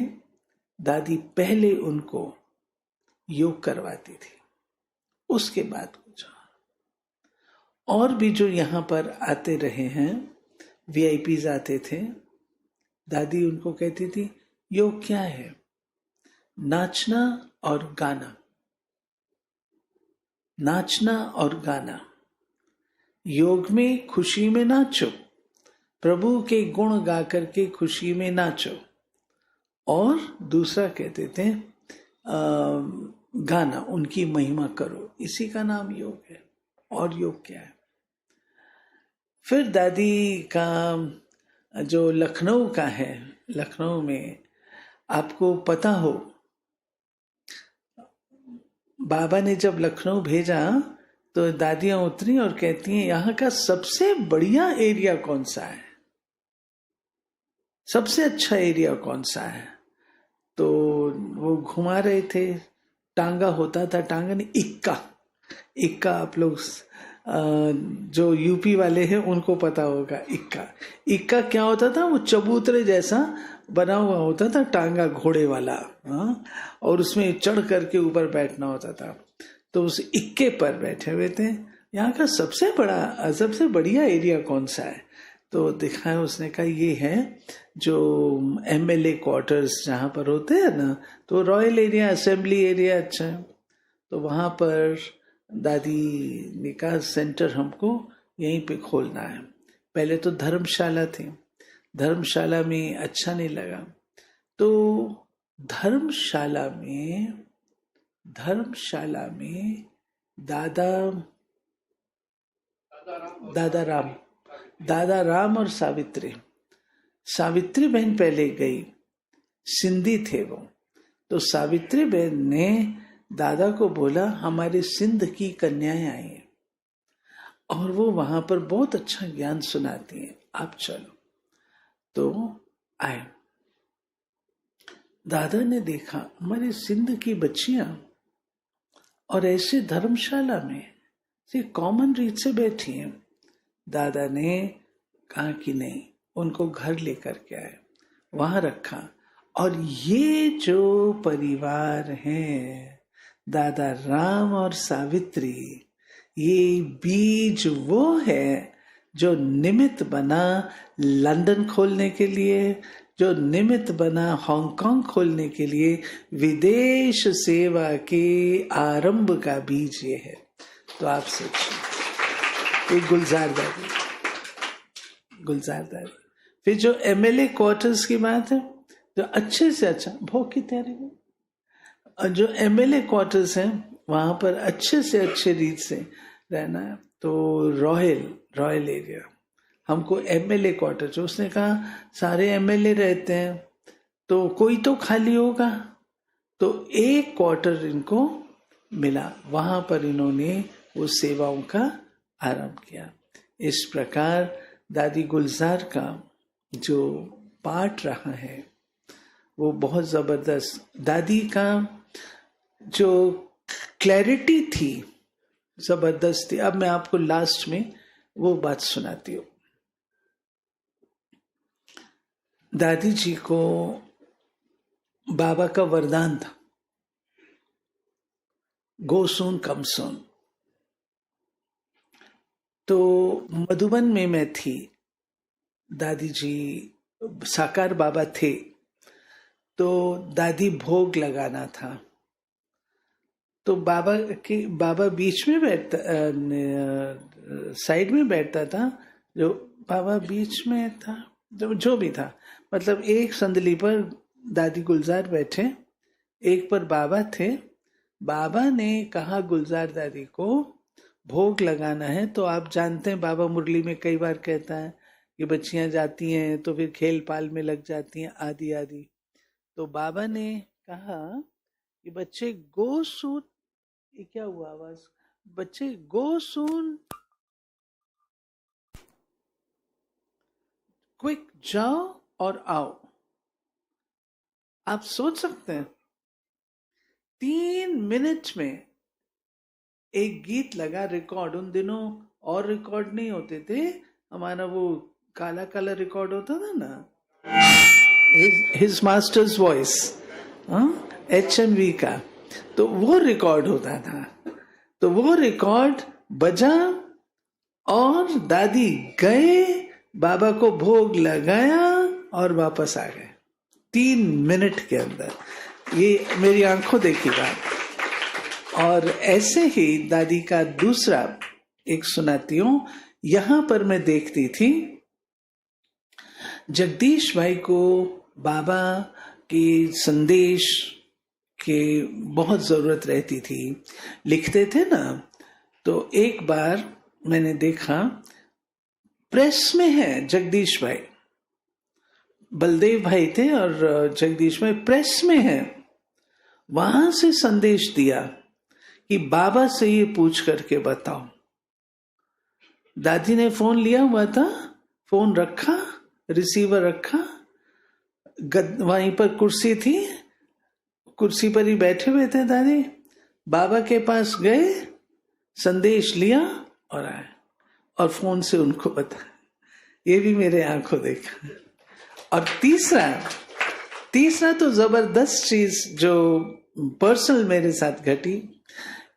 दादी पहले उनको योग करवाती थी, उसके बाद कुछ। और भी जो यहाँ पर आते रहे हैं, वीआईपीज आते थे, दादी उनको कहती थी योग क्या है? नाचना और गाना, नाचना और गाना। योग में खुशी में नाचो, प्रभु के गुण गा करके खुशी में नाचो। और दूसरा कहते थे गाना, उनकी महिमा करो, इसी का नाम योग है। और योग क्या है? फिर दादी का जो लखनऊ का है, लखनऊ में आपको पता हो, बाबा ने जब लखनऊ भेजा तो दादियां उतरी और कहती हैं यहाँ का सबसे बढ़िया एरिया कौन सा है, सबसे अच्छा एरिया कौन सा है? तो वो घुमा रहे थे, टांगा होता था, टांगा नहीं, इक्का। इक्का आप लोग जो यूपी वाले हैं उनको पता होगा। इक्का, इक्का क्या होता था? वो चबूतरे जैसा बना हुआ होता था, टांगा घोड़े वाला, और उसमें चढ़ करके ऊपर बैठना होता था। तो उस इक्के पर बैठे हुए थे। यहाँ का सबसे बढ़िया एरिया कौन सा है? तो दिखाया, उसने कहा ये है जो एमएलए क्वार्टर्स जहाँ पर होते हैं ना, तो रॉयल एरिया, असेंबली एरिया अच्छा है। तो वहाँ पर दादी ने कहा सेंटर हमको यहीं पे खोलना है। पहले तो धर्मशाला थी, धर्मशाला में अच्छा नहीं लगा, तो धर्मशाला में दादा राम और सावित्री बहन पहले गई, सिंधी थे वो। तो सावित्री बहन ने दादा को बोला हमारे सिंध की कन्याएं आई हैं और वो वहां पर बहुत अच्छा ज्ञान सुनाती हैं, आप चलो। तो आए। दादा ने देखा हमारे सिंध की बच्चियां और ऐसे धर्मशाला में से कॉमन रीत से बैठी हैं। दादा ने कहा कि नहीं, उनको घर लेकर के आए, वहां रखा। और ये जो परिवार है, दादा राम और सावित्री, ये बीज वो है जो निमित्त बना लंदन खोलने के लिए, जो निमित्त बना हांगकांग खोलने के लिए, विदेश सेवा के आरंभ का बीज ये है। तो आप सोचिए, ये गुलजार दादी। फिर जो एमएलए क्वार्टर्स की बात है, जो अच्छे से अच्छा भोग की तैयारी में, और जो एमएलए क्वार्टर्स हैं वहां पर अच्छे से अच्छे रीत से रहना है। तो रॉयल एरिया, हमको एमएलए क्वार्टर, जो उसने कहा सारे एमएलए रहते हैं तो कोई तो खाली होगा, तो एक क्वार्टर इनको मिला, वहां पर इन्होंने वो सेवाओं का आरंभ किया। इस प्रकार दादी गुलजार का जो पाठ रहा है वो बहुत जबरदस्त। दादी का जो क्लैरिटी थी जबरदस्त थी। अब मैं आपको लास्ट में वो बात सुनाती हूँ। दादी जी को बाबा का वरदान था, गो सून कम सून। तो मधुबन में मैं थी, दादी जी साकार बाबा थे, तो दादी भोग लगाना था। तो बाबा बीच में बैठता, साइड में बैठता था, जो बाबा बीच में था, जो भी था, मतलब एक संदली पर दादी गुलजार बैठे, एक पर बाबा थे। बाबा ने कहा गुलजार दादी को भोग लगाना है। तो आप जानते हैं बाबा मुरली में कई बार कहता है कि बच्चियां जाती हैं तो फिर खेल पाल में लग जाती हैं आदि आदि। तो बाबा ने कहा कि बच्चे गो सून, ये क्या हुआ आवाज, बच्चे गो सून, क्विक जाओ और आओ। आप सोच सकते हैं 3 मिनट में एक गीत लगा रिकॉर्ड। उन दिनों और रिकॉर्ड नहीं होते थे, हमारा वो काला काला रिकॉर्ड होता था ना, हिज मास्टर्स वॉइस, HMV का, तो वो रिकॉर्ड होता था। तो वो रिकॉर्ड बजा और दादी गए, बाबा को भोग लगाया और वापस आ गए 3 मिनट के अंदर। ये मेरी आंखों देखी बात। और ऐसे ही दादी का दूसरा एक सुनाती हूं। यहां पर मैं देखती थी जगदीश भाई को बाबा के संदेश के बहुत जरूरत रहती थी, लिखते थे ना। तो एक बार मैंने देखा प्रेस में है जगदीश भाई, बलदेव भाई थे और जगदीश भाई प्रेस में है, वहां से संदेश दिया कि बाबा से ये पूछ करके बताओ। दादी ने फोन लिया हुआ था, फोन रखा, रिसीवर रखा, वहीं पर कुर्सी थी, कुर्सी पर ही बैठे हुए थे दादी। बाबा के पास गए, संदेश लिया और आए, और फोन से उनको बताया। ये भी मेरे आंखों देखा। और तीसरा तो जबरदस्त चीज जो पर्सनल मेरे साथ घटी,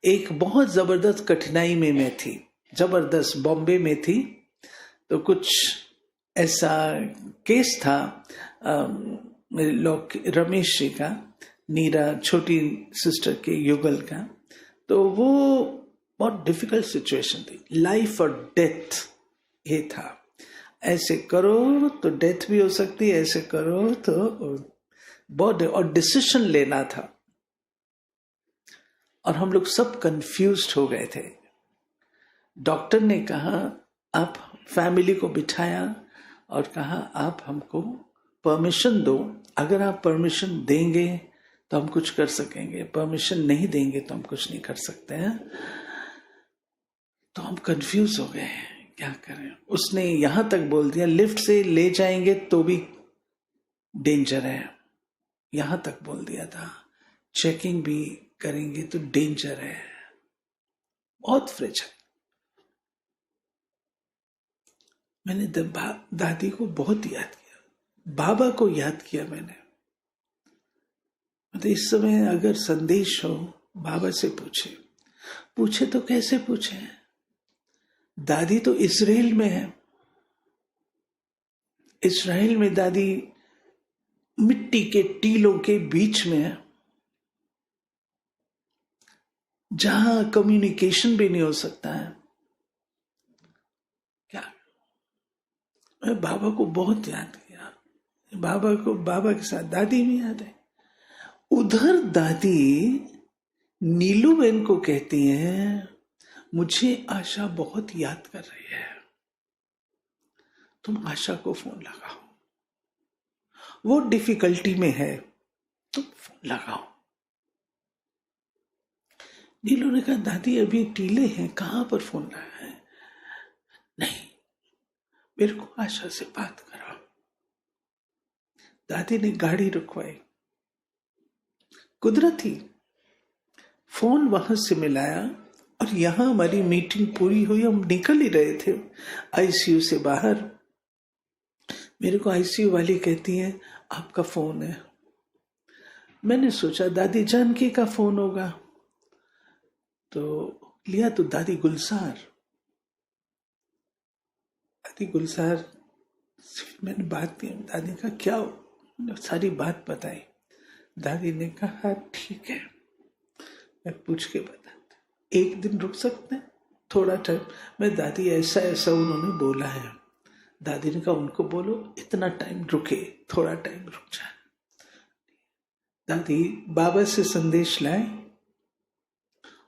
एक बहुत जबरदस्त कठिनाई में मैं थी, जबरदस्त बॉम्बे में थी। तो कुछ ऐसा केस था मेरे लोग रमेश जी का, नीरा छोटी सिस्टर के युगल का। तो वो बहुत डिफिकल्ट सिचुएशन थी, लाइफ और डेथ ये था। ऐसे करो तो डेथ भी हो सकती है, ऐसे करो तो बहुत, और डिसीजन लेना था। और हम लोग सब कंफ्यूज्ड हो गए थे। डॉक्टर ने कहा, आप फैमिली को बिठाया और कहा आप हमको परमिशन दो, अगर आप परमिशन देंगे तो हम कुछ कर सकेंगे, परमिशन नहीं देंगे तो हम कुछ नहीं कर सकते हैं। तो हम कंफ्यूज हो गए, क्या करें। उसने यहां तक बोल दिया लिफ्ट से ले जाएंगे तो भी डेंजर है, यहां तक बोल दिया था, चेकिंग भी करेंगे तो डेंजर है, बहुत फ्रेजाइल। मैंने दादी को बहुत याद किया, बाबा को याद किया मैंने। मतलब इस समय अगर संदेश हो, बाबा से पूछे तो कैसे पूछे। दादी तो इजराइल में है, इजराइल में दादी मिट्टी के टीलों के बीच में, जहां कम्युनिकेशन भी नहीं हो सकता है। क्या मैं बाबा को बहुत याद किया, बाबा के साथ दादी भी याद है। उधर दादी नीलूबेन को कहती हैं, मुझे आशा बहुत याद कर रही है, तुम आशा को फोन लगाओ, वो डिफिकल्टी में है, तुम फोन लगाओ। नीलू ने कहा, दादी अभी टीले हैं, कहां पर फोन लगा है? नहीं, मेरे को आशा से बात कराओ। दादी ने गाड़ी रुकवाई, कुदरती फोन वहां से मिलाया, और यहां हमारी मीटिंग पूरी हुई, हम निकल ही रहे थे आईसीयू से बाहर। मेरे को आईसीयू वाली कहती है, आपका फोन है। मैंने सोचा दादी जानकी का फोन होगा, तो लिया, तो दादी गुलजार मैंने बात की, दादी का क्या हो, सारी बात बताई। दादी ने कहा ठीक है, मैं पूछ के बताता, एक दिन रुक सकते हैं, थोड़ा टाइम। मैं दादी ऐसा ऐसा उन्होंने बोला है। दादी ने कहा उनको बोलो इतना टाइम रुके, थोड़ा टाइम रुक जाए। दादी बाबा से संदेश लाए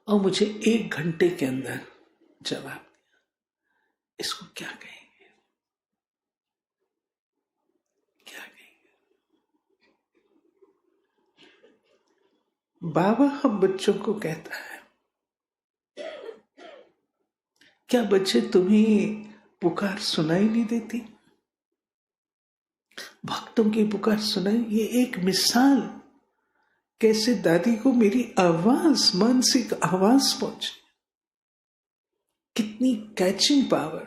और मुझे 1 घंटे के अंदर जवाब दिया। इसको क्या कहेंगे, क्या कहेंगे? बाबा हम बच्चों को कहता है, क्या बच्चे तुम्हें पुकार सुनाई नहीं देती? भक्तों की पुकार सुनाई। ये एक मिसाल, कैसे दादी को मेरी आवाज, मानसिक आवाज पहुंची, कितनी कैचिंग पावर,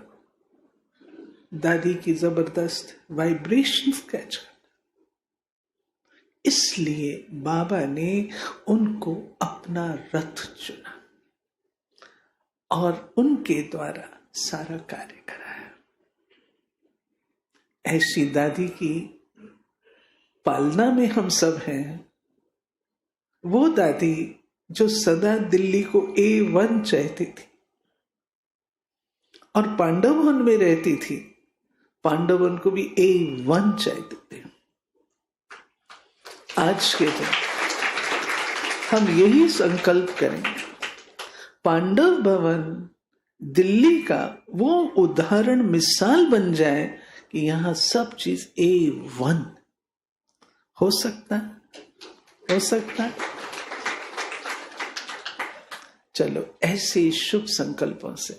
दादी की जबरदस्त वाइब्रेशंस कैच कर। इसलिए बाबा ने उनको अपना रथ चुना और उनके द्वारा सारा कार्य कराया। ऐसी दादी की पालना में हम सब हैं। वो दादी जो सदा दिल्ली को A1 चाहती थी और पांडववन में रहती थी, पांडववन को भी A1 चाहते थे। आज के दिन हम यही संकल्प करेंगे, पांडव भवन दिल्ली का वो उदाहरण, मिसाल बन जाए कि यहां सब चीज A1 हो सकता है, हो सकता है। चलो ऐसे शुभ संकल्पों से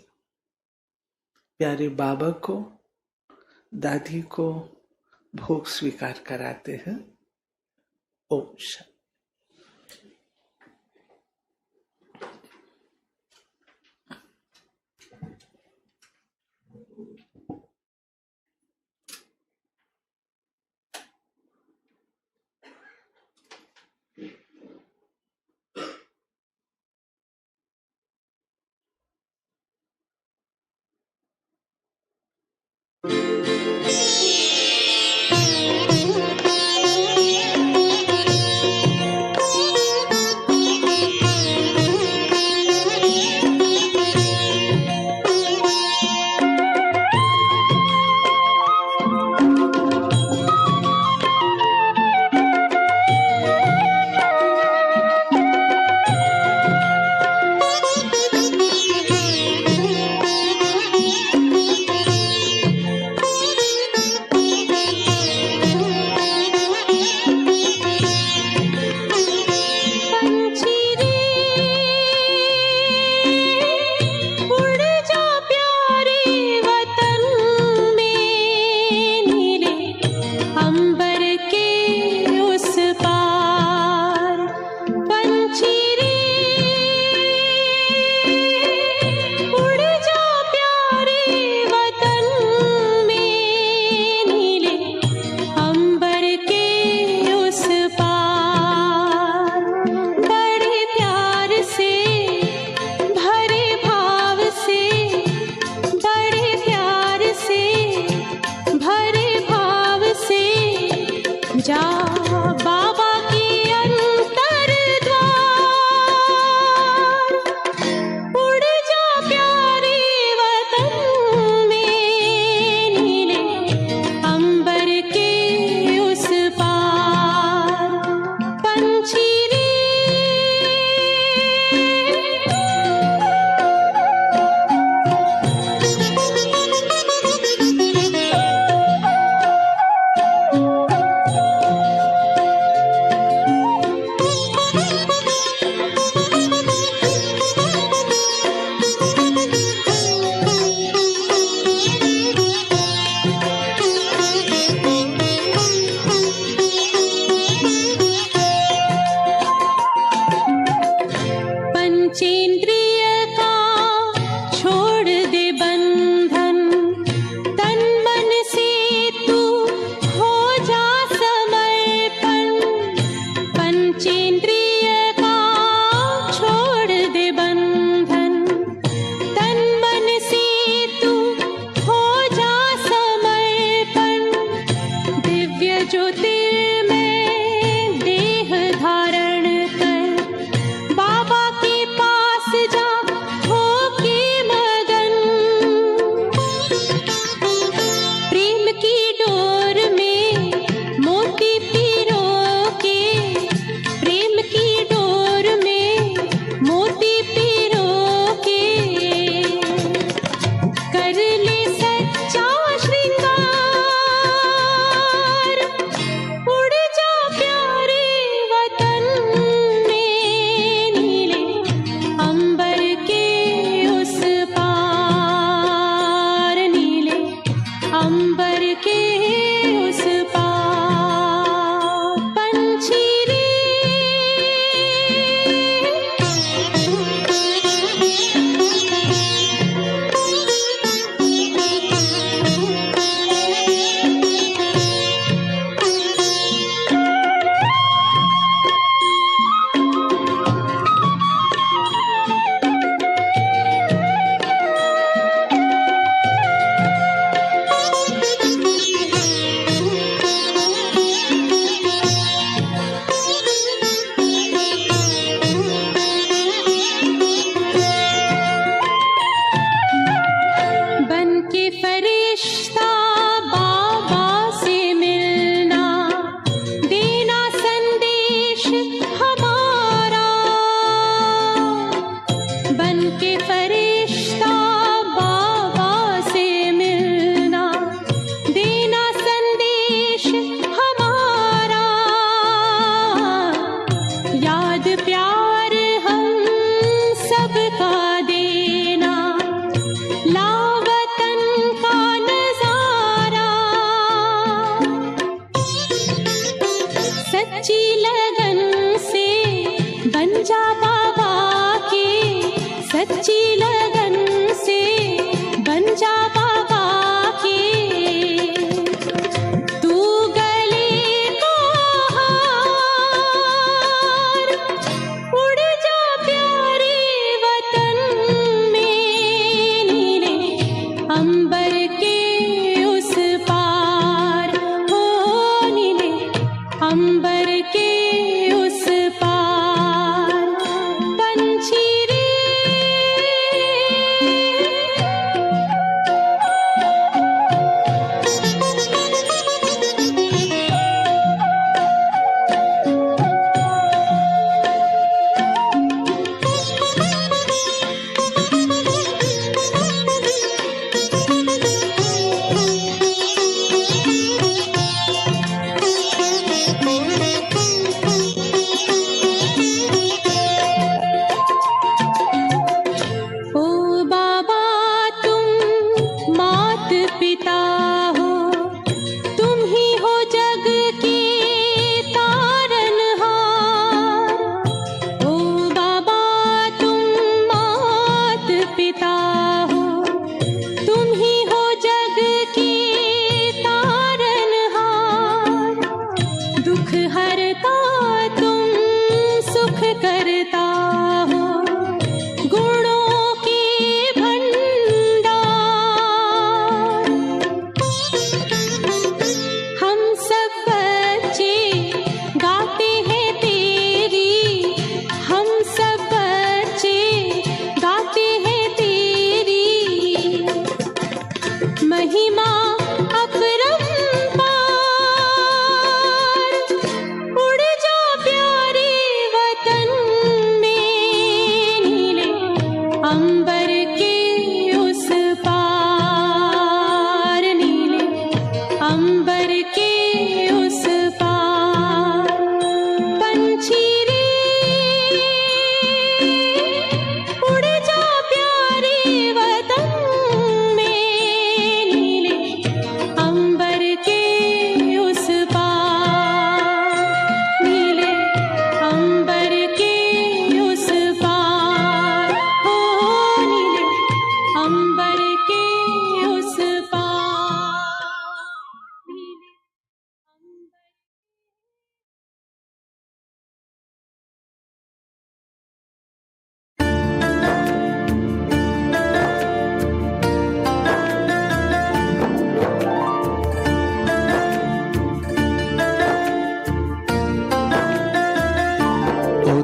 प्यारे बाबा को, दादी को भोग स्वीकार कराते हैं। ओम शांति। अंबर के उस पार पंछी रे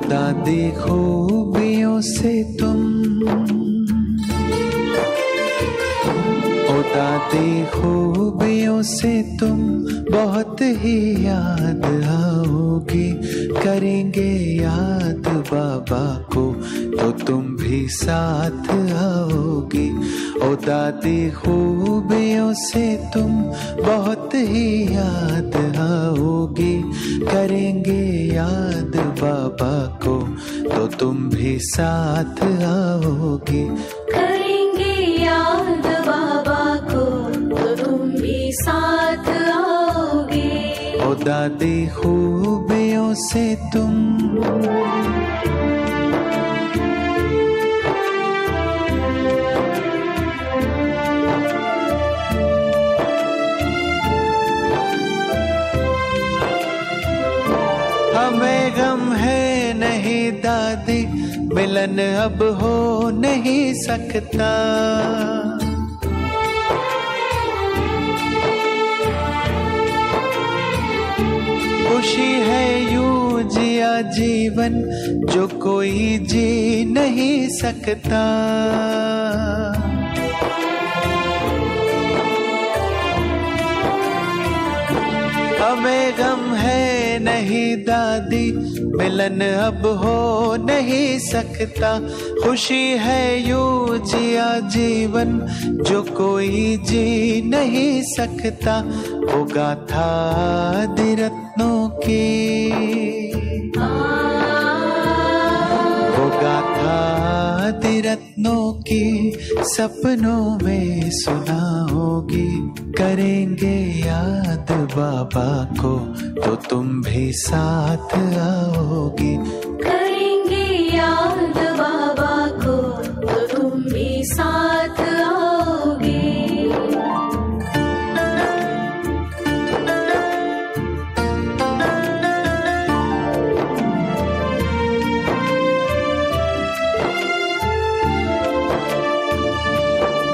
दादी खूबियों से तुम, ओ दादी खूबियों से तुम बहुत ही याद आओगी। करेंगे याद बाबा को तो तुम भी साथ आओगी। ओ दादी खूबियों से तुम बहुत ही याद आओगी। करेंगे याद बाबा को तो तुम भी साथ आओगी। करेंगे याद बाबा को तो तुम भी साथ आओगे। ओ दादी खूबियों से तुम हमें गम है नहीं दादी, मिलन अब हो नहीं सकता। खुशी है यूं जिया जीवन जो कोई जी नहीं सकता। हमें गम है नहीं दादी, मिलन अब हो नहीं सकता। खुशी है यूं जिया जीवन जो कोई जी नहीं सकता। वो गाथा रत्नों की, वो गाथा रत्नों की सपनों में सुना होगी। करेंगे याद बाबा को तो तुम भी साथ आओगी। करेंगे याद बाबा को तो तुम भी साथ आओगे।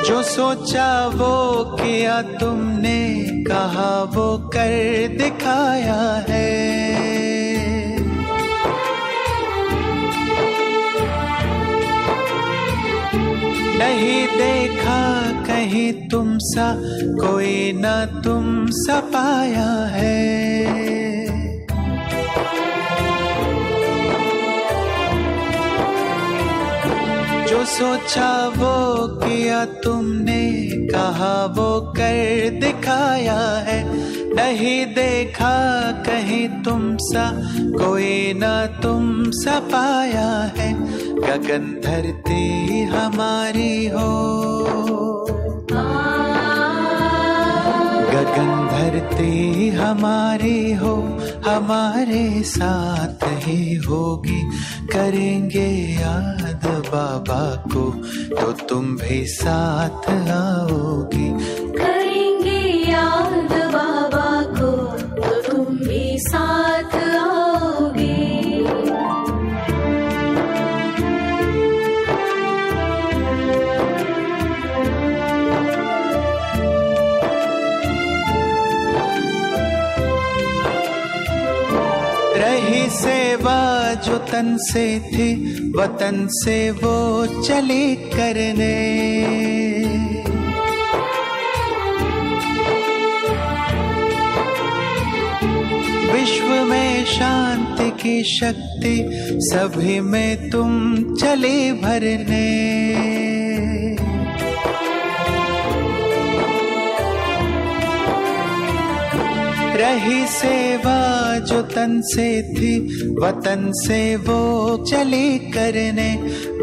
जो सोचा वो किया तुमने, कहा वो कर दिखाया है। नहीं देखा कहीं तुम सा कोई ना तुम सा पाया है। जो सोचा वो किया तुमने, कहा वो कर दिखाया है। नहीं देखा कहीं तुम सा कोई ना तुम सा पाया है। गगन धरती हमारी हो, गगन धरती हमारी हो, हमारे साथ ही होगी। करेंगे याद बाबा को तो तुम भी साथ आओगी। करेंगे याद बाबा को तो तुम भी साथ आओगे। रही सेवा जो तन से थी, वतन से वो चली करने। विश्व में शांति की शक्ति सभी में तुम चली भरने। रही सेवा जो तन से थी, वतन से वो चली करने।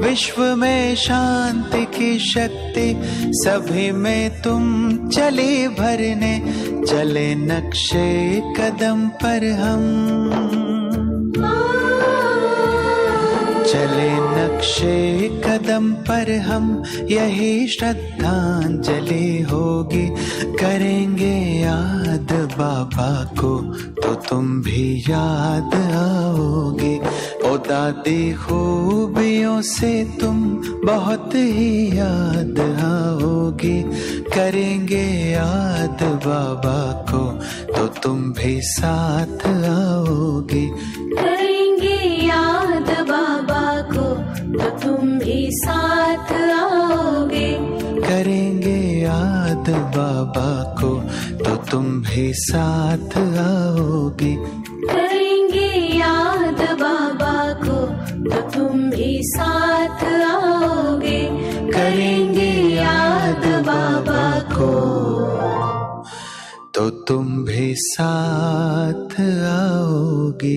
विश्व में शांति की शक्ति सभी में तुम चली भरने। चले नक्शे कदम पर हम, चले नक्शे कदम पर हम, यही श्रद्धांजलि होगी। करेंगे याद बाबा को तो तुम भी याद आओगे। ओ दादी खूबियों से तुम बहुत ही याद आओगी। करेंगे याद बाबा को तो तुम भी साथ आओगी। करेंगे याद बाबा को तो तुम भी साथ आओगे। करेंगे याद बाबा को तो तुम भी साथ आओगी। करेंगे याद बाबा को तो तुम भी साथ आओगे। करेंगे याद बाबा को तो तुम भी साथ आओगे।